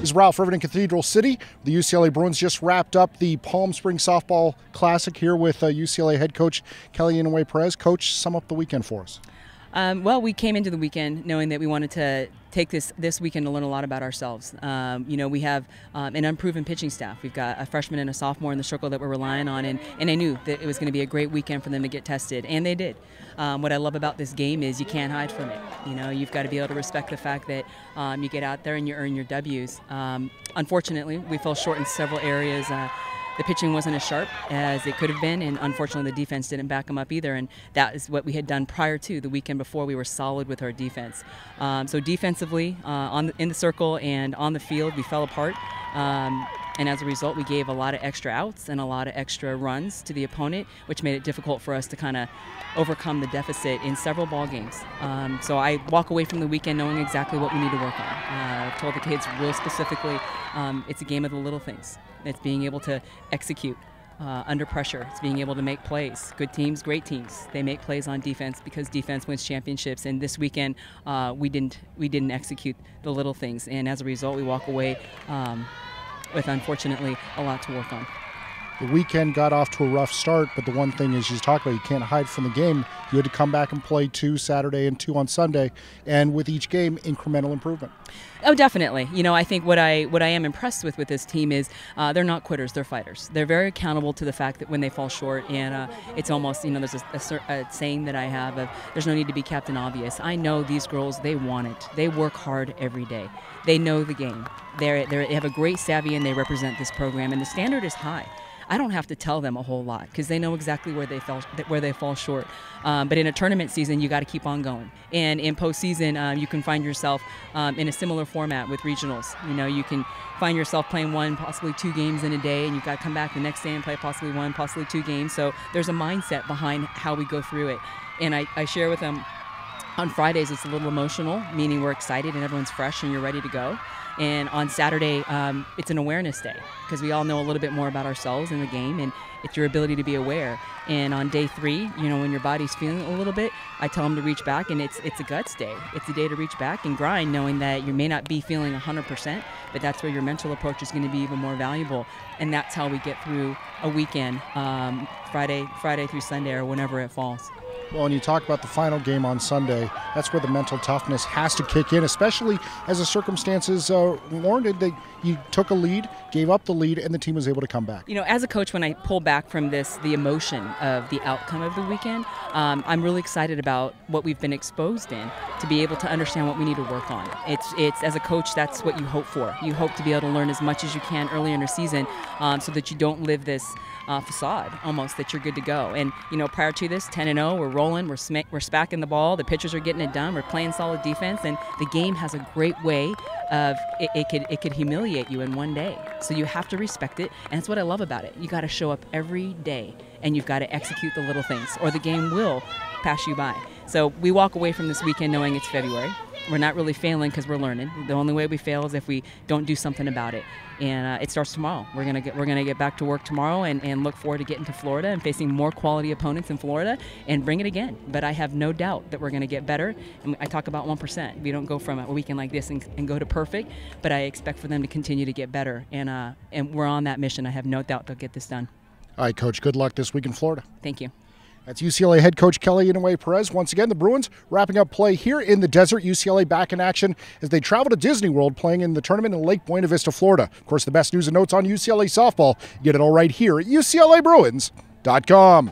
This is Ralph Irvin in Cathedral City. The UCLA Bruins just wrapped up the Palm Springs Softball Classic here with UCLA head coach Kelly Inouye-Perez. Coach, sum up the weekend for us. Well, we came into the weekend knowing that we wanted to take this weekend to learn a lot about ourselves. We have an unproven pitching staff. We've got a freshman and a sophomore in the circle that we're relying on, and I knew that it was going to be a great weekend for them to get tested, and they did. What I love about this game is you can't hide from it. You've got to be able to respect the fact that you get out there and you earn your W's. Unfortunately, we fell short in several areas. The pitching wasn't as sharp as it could have been, and unfortunately the defense didn't back them up either, and that is what we had done prior to. The weekend before, we were solid with our defense. So defensively, in the circle and on the field, we fell apart, and as a result, we gave a lot of extra outs and a lot of extra runs to the opponent, which made it difficult for us to kind of overcome the deficit in several ball games. So I walk away from the weekend knowing exactly what we need to work on. I've told the kids real specifically, it's a game of the little things. It's being able to execute under pressure. It's being able to make plays. Good teams, great teams. They make plays on defense because defense wins championships. And this weekend, we didn't execute the little things. And as a result, we walk away with, unfortunately, a lot to work on. The weekend got off to a rough start, but the one thing is you talk about you can't hide from the game. You had to come back and play 2 Saturday and 2 on Sunday, and with each game, incremental improvement. Oh, definitely. I think what I am impressed with this team is they're not quitters, they're fighters. They're very accountable to the fact that when they fall short, and it's almost, there's a saying that I have of there's no need to be Captain Obvious. I know these girls, they want it. They work hard every day. They know the game. They have a great savvy, and they represent this program, and the standard is high. I don't have to tell them a whole lot because they know exactly where they fall short. But in a tournament season, you got to keep on going. And in postseason, you can find yourself in a similar format with regionals. You can find yourself playing 1, possibly 2 games in a day, and you've got to come back the next day and play possibly 1, possibly 2 games. So there's a mindset behind how we go through it. And I share with them on Fridays, it's a little emotional, meaning we're excited and everyone's fresh and you're ready to go. And on Saturday, it's an awareness day because we all know a little bit more about ourselves in the game, and it's your ability to be aware. And on day 3, when your body's feeling a little bit, I tell them to reach back, and it's a guts day. It's a day to reach back and grind, knowing that you may not be feeling 100%, but that's where your mental approach is going to be even more valuable. And that's how we get through a weekend, Friday through Sunday or whenever it falls. Well, when you talk about the final game on Sunday, that's where the mental toughness has to kick in, especially as the circumstances warranted that you took a lead, gave up the lead, and the team was able to come back. As a coach, when I pull back from the emotion of the outcome of the weekend, I'm really excited about what we've been exposed in to be able to understand what we need to work on. It's as a coach, that's what you hope for. You hope to be able to learn as much as you can early in the season so that you don't live this facade almost that you're good to go. And prior to this, 10-0, we're rolling, we're smacking the ball, the pitchers are getting it done, we're playing solid defense, and the game has a great way of it could humiliate you in one day. So you have to respect it, and that's what I love about it. You got to show up every day, and you've got to execute the little things, or the game will pass you by. So we walk away from this weekend knowing it's February. We're not really failing because we're learning. The only way we fail is if we don't do something about it. And it starts tomorrow. We're gonna get back to work tomorrow and look forward to getting to Florida and facing more quality opponents in Florida and bring it again. But I have no doubt that we're gonna get better. And I talk about 1%. We don't go from a weekend like this and go to perfect, but I expect for them to continue to get better. And we're on that mission. I have no doubt they'll get this done. All right, Coach, good luck this week in Florida. Thank you. That's UCLA head coach Kelly Inouye-Perez. Once again, the Bruins wrapping up play here in the desert. UCLA back in action as they travel to Disney World, playing in the tournament in Lake Buena Vista, Florida. Of course, the best news and notes on UCLA softball. Get it all right here at UCLABruins.com.